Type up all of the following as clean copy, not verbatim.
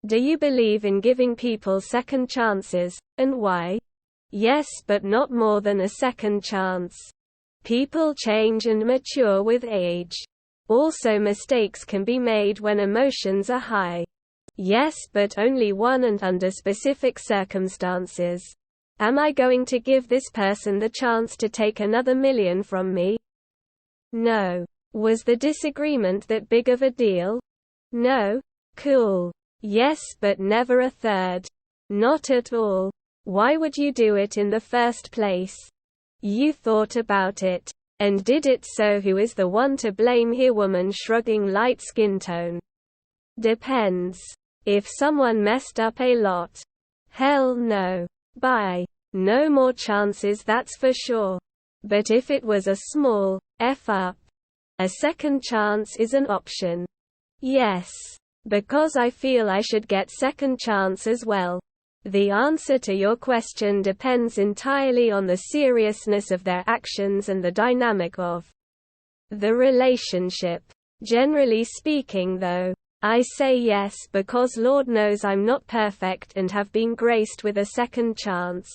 Do you believe in giving people second chances, and why? Yes, but not more than a second chance. People change and mature with age. Also, mistakes can be made when emotions are high. Yes, but only one and under specific circumstances. Am I going to give this person the chance to take another million from me? No. Was the disagreement that big of a deal? No. Cool. Yes, but never a third. Not at all. Why would you do it in the first place? You thought about it. And did it, so who is the one to blame here? Woman shrugging, light skin tone. Depends. If someone messed up a lot. Hell no. Bye. No more chances, that's for sure. But if it was a small F up, a second chance is an option. Yes. Because I feel I should get second chance as well. The answer to your question depends entirely on the seriousness of their actions and the dynamic of the relationship. Generally speaking though, I say yes because Lord knows I'm not perfect and have been graced with a second chance.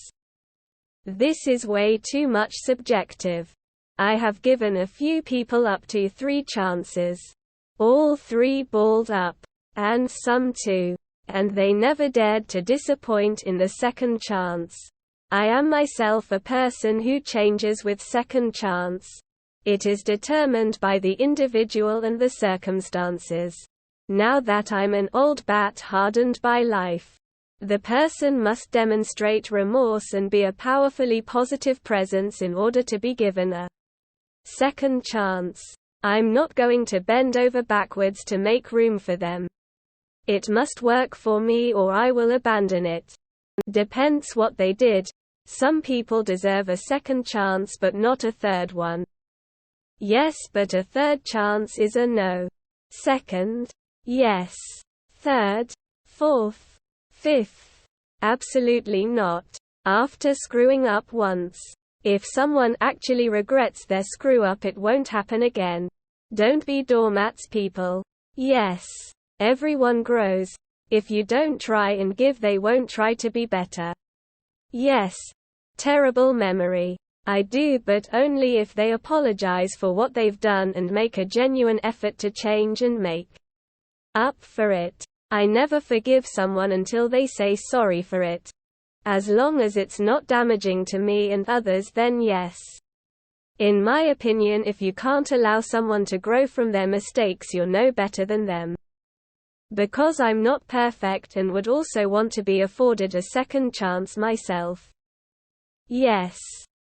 This is way too much subjective. I have given a few people up to 3 chances. All 3 balled up. And some 2. And they never dared to disappoint in the second chance. I am myself a person who changes with second chance. It is determined by the individual and the circumstances. Now that I'm an old bat hardened by life, the person must demonstrate remorse and be a powerfully positive presence in order to be given a second chance. I'm not going to bend over backwards to make room for them. It must work for me or I will abandon it. Depends what they did. Some people deserve a second chance but not a third one. Yes, but a third chance is a no. Second? Yes. Third? Fourth? Fifth? Absolutely not. After screwing up once. If someone actually regrets their screw up, it won't happen again. Don't be doormats, people. Yes. Everyone grows. If you don't try and give, they won't try to be better. Yes. Terrible memory. I do, but only if they apologize for what they've done and make a genuine effort to change and make up for it. I never forgive someone until they say sorry for it. As long as it's not damaging to me and others, then yes. In my opinion, if you can't allow someone to grow from their mistakes, you're no better than them. Because I'm not perfect and would also want to be afforded a second chance myself. Yes.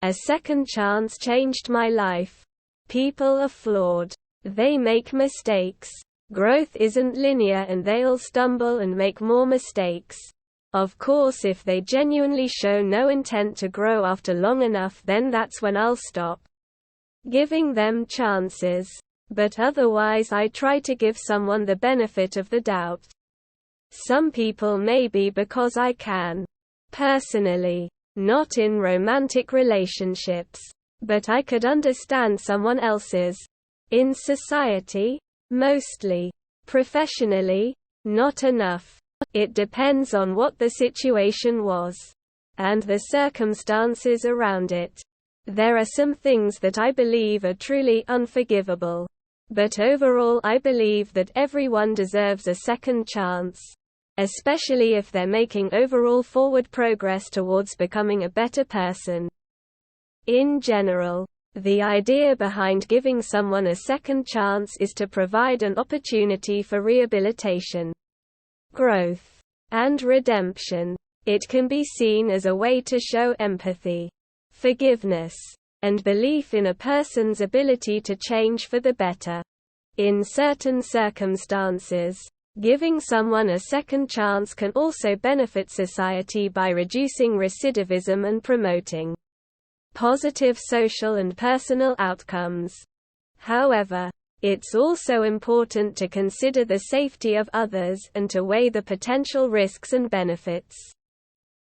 A second chance changed my life. People are flawed. They make mistakes. Growth isn't linear and they'll stumble and make more mistakes. Of course, if they genuinely show no intent to grow after long enough, then that's when I'll stop giving them chances. But otherwise, I try to give someone the benefit of the doubt. Some people maybe because I can. Personally. Not in romantic relationships. But I could understand someone else's. In society? Mostly. Professionally? Not enough. It depends on what the situation was. And the circumstances around it. There are some things that I believe are truly unforgivable. But overall, I believe that everyone deserves a second chance. Especially if they're making overall forward progress towards becoming a better person. In general, the idea behind giving someone a second chance is to provide an opportunity for rehabilitation, growth, and redemption. It can be seen as a way to show empathy, forgiveness, and belief in a person's ability to change for the better. In certain circumstances, giving someone a second chance can also benefit society by reducing recidivism and promoting positive social and personal outcomes. However, it's also important to consider the safety of others and to weigh the potential risks and benefits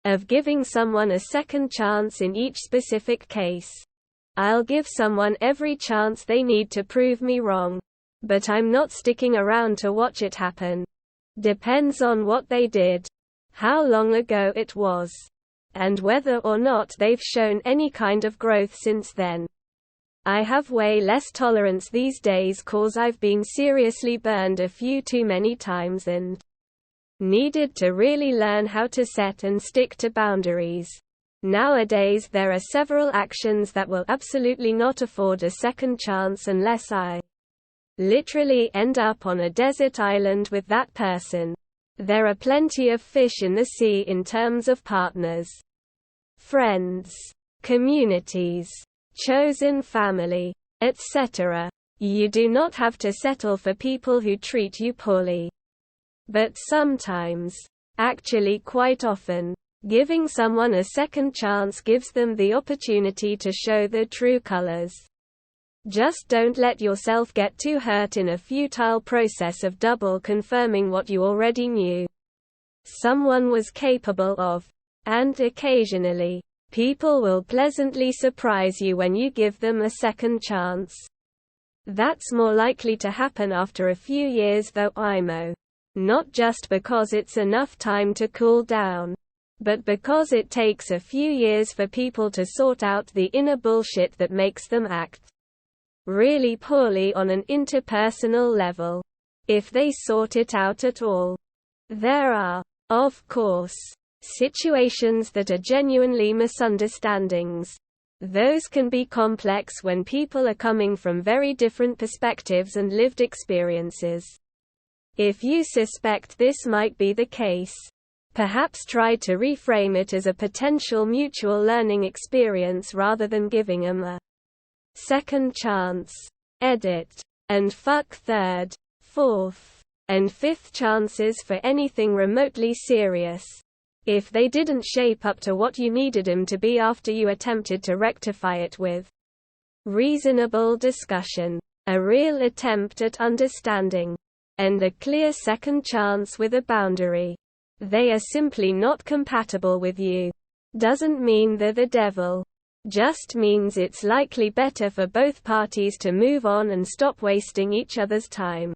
of giving someone a second chance in each specific case. I'll give someone every chance they need to prove me wrong. But I'm not sticking around to watch it happen. Depends on what they did, how long ago it was, and whether or not they've shown any kind of growth since then. I have way less tolerance these days cause I've been seriously burned a few too many times and needed to really learn how to set and stick to boundaries. Nowadays there are several actions that will absolutely not afford a second chance unless I literally end up on a desert island with that person. There are plenty of fish in the sea in terms of partners, friends, communities, chosen family, etc. You do not have to settle for people who treat you poorly. But sometimes, actually quite often, giving someone a second chance gives them the opportunity to show their true colors. Just don't let yourself get too hurt in a futile process of double confirming what you already knew someone was capable of. And occasionally, people will pleasantly surprise you when you give them a second chance. That's more likely to happen after a few years though, IMO. Not just because it's enough time to cool down, but because it takes a few years for people to sort out the inner bullshit that makes them act really poorly on an interpersonal level. If they sort it out at all. There are, of course, situations that are genuinely misunderstandings. Those can be complex when people are coming from very different perspectives and lived experiences. If you suspect this might be the case, perhaps try to reframe it as a potential mutual learning experience rather than giving them a second chance. Edit. And fuck third, fourth, and fifth chances for anything remotely serious. If they didn't shape up to what you needed them to be after you attempted to rectify it with reasonable discussion, a real attempt at understanding, and a clear second chance with a boundary, they are simply not compatible with you. Doesn't mean they're the devil. Just means it's likely better for both parties to move on and stop wasting each other's time.